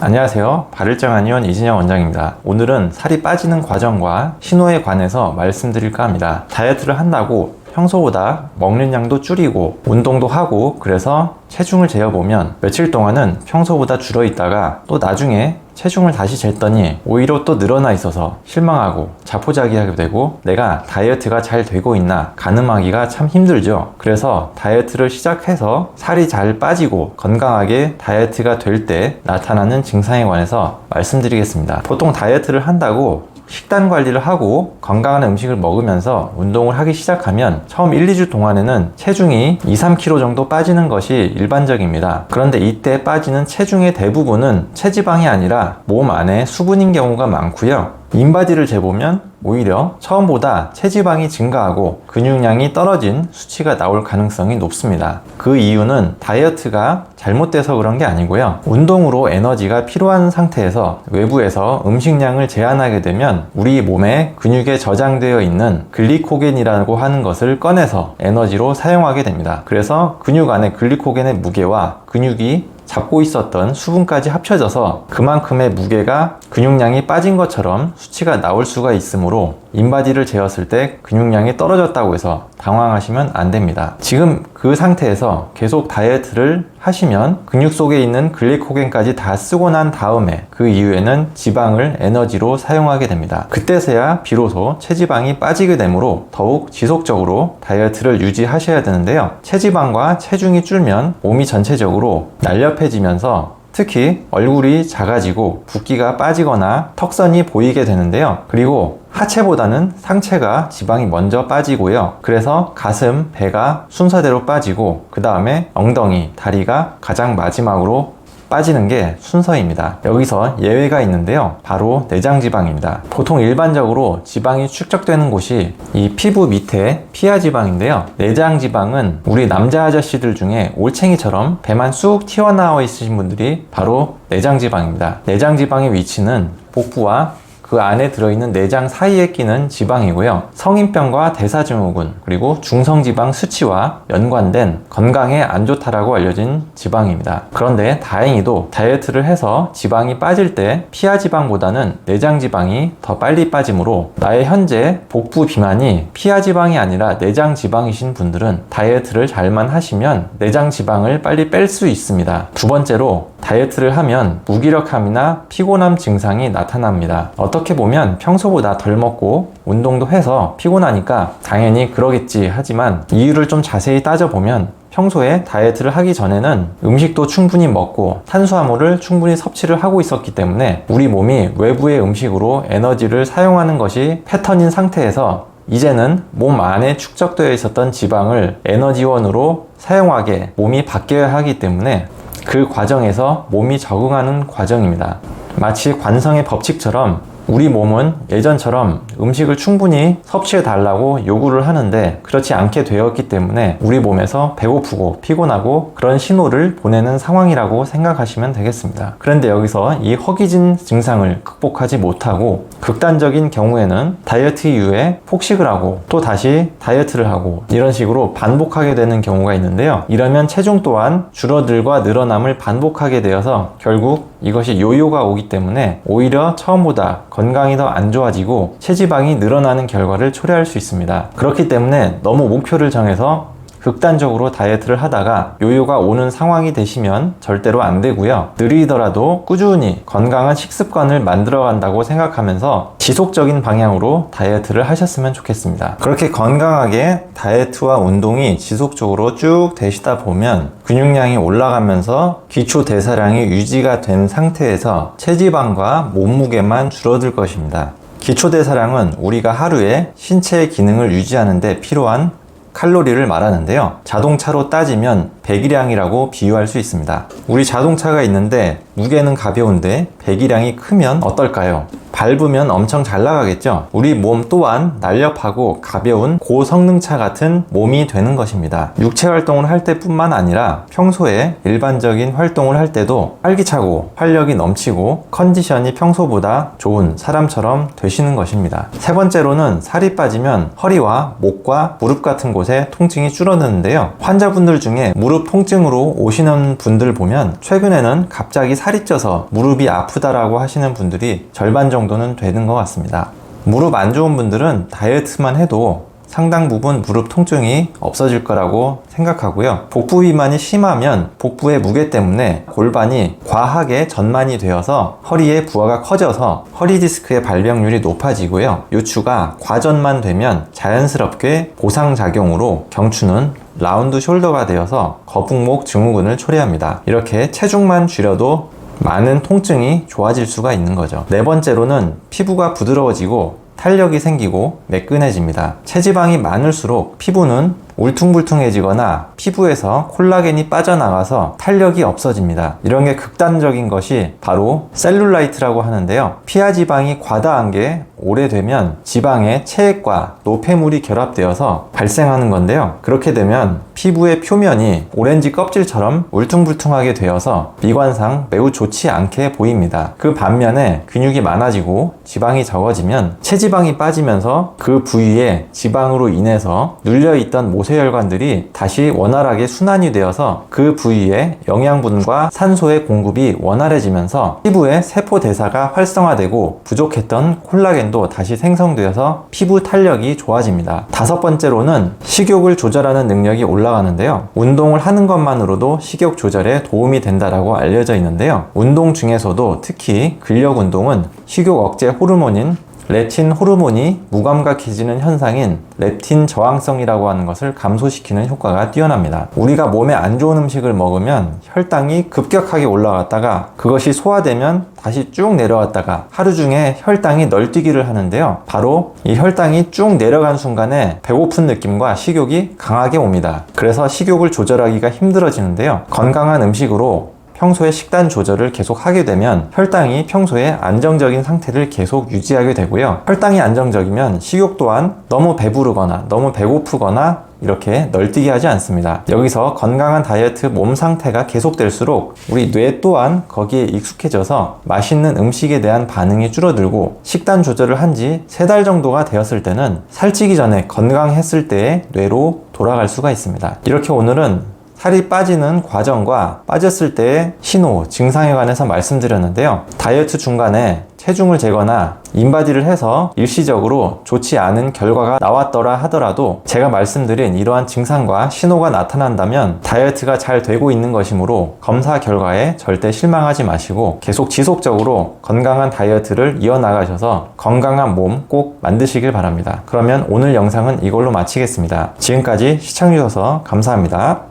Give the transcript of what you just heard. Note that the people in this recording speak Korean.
안녕하세요. 발을정 한의원 이진영 원장입니다. 오늘은 살이 빠지는 과정과 신호에 관해서 말씀드릴까 합니다. 다이어트를 한다고 평소보다 먹는 양도 줄이고 운동도 하고 그래서 체중을 재어보면 며칠 동안은 평소보다 줄어 있다가 또 나중에 체중을 다시 쟀더니 오히려 또 늘어나 있어서 실망하고 자포자기하게 되고 내가 다이어트가 잘 되고 있나 가늠하기가 참 힘들죠. 그래서 다이어트를 시작해서 살이 잘 빠지고 건강하게 다이어트가 될 때 나타나는 증상에 관해서 말씀드리겠습니다. 보통 다이어트를 한다고 식단 관리를 하고 건강한 음식을 먹으면서 운동을 하기 시작하면 처음 1, 2주 동안에는 체중이 2, 3kg 정도 빠지는 것이 일반적입니다. 그런데 이때 빠지는 체중의 대부분은 체지방이 아니라 몸 안에 수분인 경우가 많고요. 인바디를 재보면 오히려 처음보다 체지방이 증가하고 근육량이 떨어진 수치가 나올 가능성이 높습니다. 그 이유는 다이어트가 잘못돼서 그런 게 아니고요. 운동으로 에너지가 필요한 상태에서 외부에서 음식량을 제한하게 되면 우리 몸에 근육에 저장되어 있는 글리코겐이라고 하는 것을 꺼내서 에너지로 사용하게 됩니다. 그래서 근육 안에 글리코겐의 무게와 근육이 잡고 있었던 수분까지 합쳐져서 그만큼의 무게가 근육량이 빠진 것처럼 수치가 나올 수가 있으므로 인바디를 재었을 때 근육량이 떨어졌다고 해서 당황하시면 안 됩니다. 지금 그 상태에서 계속 다이어트를 하시면 근육 속에 있는 글리코겐까지 다 쓰고 난 다음에 그 이후에는 지방을 에너지로 사용하게 됩니다. 그때서야 비로소 체지방이 빠지게 되므로 더욱 지속적으로 다이어트를 유지하셔야 되는데요. 체지방과 체중이 줄면 몸이 전체적으로 날렵해지면서 특히 얼굴이 작아지고 붓기가 빠지거나 턱선이 보이게 되는데요. 그리고 하체보다는 상체가 지방이 먼저 빠지고요. 그래서 가슴, 배가 순서대로 빠지고 그 다음에 엉덩이, 다리가 가장 마지막으로 빠지는 게 순서입니다. 여기서 예외가 있는데요. 바로 내장지방입니다. 보통 일반적으로 지방이 축적되는 곳이 이 피부 밑에 피하지방인데요. 내장지방은 우리 남자 아저씨들 중에 올챙이처럼 배만 쑥 튀어나와 있으신 분들이 바로 내장지방입니다. 내장지방의 위치는 복부와 그 안에 들어있는 내장 사이에 끼는 지방이고요. 성인병과 대사증후군 그리고 중성지방 수치와 연관된 건강에 안 좋다라고 알려진 지방입니다. 그런데 다행히도 다이어트를 해서 지방이 빠질 때 피하지방보다는 내장지방이 더 빨리 빠지므로 나의 현재 복부 비만이 피하지방이 아니라 내장지방이신 분들은 다이어트를 잘만 하시면 내장지방을 빨리 뺄 수 있습니다. 두 번째로 다이어트를 하면 무기력함이나 피곤함 증상이 나타납니다. 어떻게 보면 평소보다 덜 먹고 운동도 해서 피곤하니까 당연히 그러겠지 하지만 이유를 좀 자세히 따져보면 평소에 다이어트를 하기 전에는 음식도 충분히 먹고 탄수화물을 충분히 섭취를 하고 있었기 때문에 우리 몸이 외부의 음식으로 에너지를 사용하는 것이 패턴인 상태에서 이제는 몸 안에 축적되어 있었던 지방을 에너지원으로 사용하게 몸이 바뀌어야 하기 때문에 그 과정에서 몸이 적응하는 과정입니다. 마치 관성의 법칙처럼 우리 몸은 예전처럼 음식을 충분히 섭취해 달라고 요구를 하는데 그렇지 않게 되었기 때문에 우리 몸에서 배고프고 피곤하고 그런 신호를 보내는 상황이라고 생각하시면 되겠습니다. 그런데 여기서 이 허기진 증상을 극복하지 못하고 극단적인 경우에는 다이어트 이후에 폭식을 하고 또 다시 다이어트를 하고 이런 식으로 반복하게 되는 경우가 있는데요. 이러면 체중 또한 줄어들과 늘어남을 반복하게 되어서 결국 이것이 요요가 오기 때문에 오히려 처음보다 건강이 더 안 좋아지고 체지방이 늘어나는 결과를 초래할 수 있습니다. 그렇기 때문에 너무 목표를 정해서 극단적으로 다이어트를 하다가 요요가 오는 상황이 되시면 절대로 안 되고요. 느리더라도 꾸준히 건강한 식습관을 만들어 간다고 생각하면서 지속적인 방향으로 다이어트를 하셨으면 좋겠습니다. 그렇게 건강하게 다이어트와 운동이 지속적으로 쭉 되시다 보면 근육량이 올라가면서 기초 대사량이 유지가 된 상태에서 체지방과 몸무게만 줄어들 것입니다. 기초 대사량은 우리가 하루에 신체의 기능을 유지하는 데 필요한 칼로리를 말하는데요. 자동차로 따지면 배기량이라고 비유할 수 있습니다. 우리 자동차가 있는데 무게는 가벼운데 배기량이 크면 어떨까요? 밟으면 엄청 잘 나가겠죠? 우리 몸 또한 날렵하고 가벼운 고성능차 같은 몸이 되는 것입니다. 육체 활동을 할 때뿐만 아니라 평소에 일반적인 활동을 할 때도 활기차고 활력이 넘치고 컨디션이 평소보다 좋은 사람처럼 되시는 것입니다. 세 번째로는 살이 빠지면 허리와 목과 무릎 같은 곳에 통증이 줄어드는데요. 환자분들 중에 무릎 무릎 통증으로 오시는 분들 보면 최근에는 갑자기 살이 쪄서 무릎이 아프다라고 하시는 분들이 절반 정도는 되는 것 같습니다. 무릎 안 좋은 분들은 다이어트만 해도 상당 부분 무릎 통증이 없어질 거라고 생각하고요. 복부 비만이 심하면 복부의 무게 때문에 골반이 과하게 전만이 되어서 허리의 부하가 커져서 허리 디스크의 발병률이 높아지고요. 요추가 과전만 되면 자연스럽게 보상작용으로 경추는 라운드 숄더가 되어서 거북목 증후군을 초래합니다. 이렇게 체중만 줄여도 많은 통증이 좋아질 수가 있는 거죠. 네 번째로는 피부가 부드러워지고 탄력이 생기고 매끈해집니다. 체지방이 많을수록 피부는 울퉁불퉁해지거나 피부에서 콜라겐이 빠져나가서 탄력이 없어집니다. 이런 게 극단적인 것이 바로 셀룰라이트라고 하는데요. 피하 지방이 과다한 게 오래되면 지방의 체액과 노폐물이 결합되어서 발생하는 건데요. 그렇게 되면 피부의 표면이 오렌지 껍질처럼 울퉁불퉁하게 되어서 미관상 매우 좋지 않게 보입니다. 그 반면에 근육이 많아지고 지방이 적어지면 체지방이 빠지면서 그 부위에 지방으로 인해서 눌려있던 모세혈관들이 다시 원활하게 순환이 되어서 그 부위에 영양분과 산소의 공급이 원활해지면서 피부의 세포 대사가 활성화되고 부족했던 콜라겐도 다시 생성되어서 피부 탄력이 좋아집니다. 다섯 번째로는 식욕을 조절하는 능력이 올라가는데요. 운동을 하는 것만으로도 식욕 조절에 도움이 된다라고 알려져 있는데요. 운동 중에서도 특히 근력 운동은 식욕 억제 호르몬인 렙틴 호르몬이 무감각해지는 현상인 렙틴 저항성이라고 하는 것을 감소시키는 효과가 뛰어납니다. 우리가 몸에 안 좋은 음식을 먹으면 혈당이 급격하게 올라갔다가 그것이 소화되면 다시 쭉 내려왔다가 하루 중에 혈당이 널뛰기를 하는데요. 바로 이 혈당이 쭉 내려간 순간에 배고픈 느낌과 식욕이 강하게 옵니다. 그래서 식욕을 조절하기가 힘들어지는데요. 건강한 음식으로 평소에 식단 조절을 계속 하게 되면 혈당이 평소에 안정적인 상태를 계속 유지하게 되고요. 혈당이 안정적이면 식욕 또한 너무 배부르거나 너무 배고프거나 이렇게 널뛰게 하지 않습니다. 여기서 건강한 다이어트 몸 상태가 계속될수록 우리 뇌 또한 거기에 익숙해져서 맛있는 음식에 대한 반응이 줄어들고 식단 조절을 한 지 3달 정도가 되었을 때는 살찌기 전에 건강했을 때의 뇌로 돌아갈 수가 있습니다. 이렇게 오늘은 살이 빠지는 과정과 빠졌을 때의 신호, 증상에 관해서 말씀드렸는데요. 다이어트 중간에 체중을 재거나 인바디를 해서 일시적으로 좋지 않은 결과가 나왔더라 하더라도 제가 말씀드린 이러한 증상과 신호가 나타난다면 다이어트가 잘 되고 있는 것이므로 검사 결과에 절대 실망하지 마시고 계속 지속적으로 건강한 다이어트를 이어나가셔서 건강한 몸 꼭 만드시길 바랍니다. 그러면 오늘 영상은 이걸로 마치겠습니다. 지금까지 시청해주셔서 감사합니다.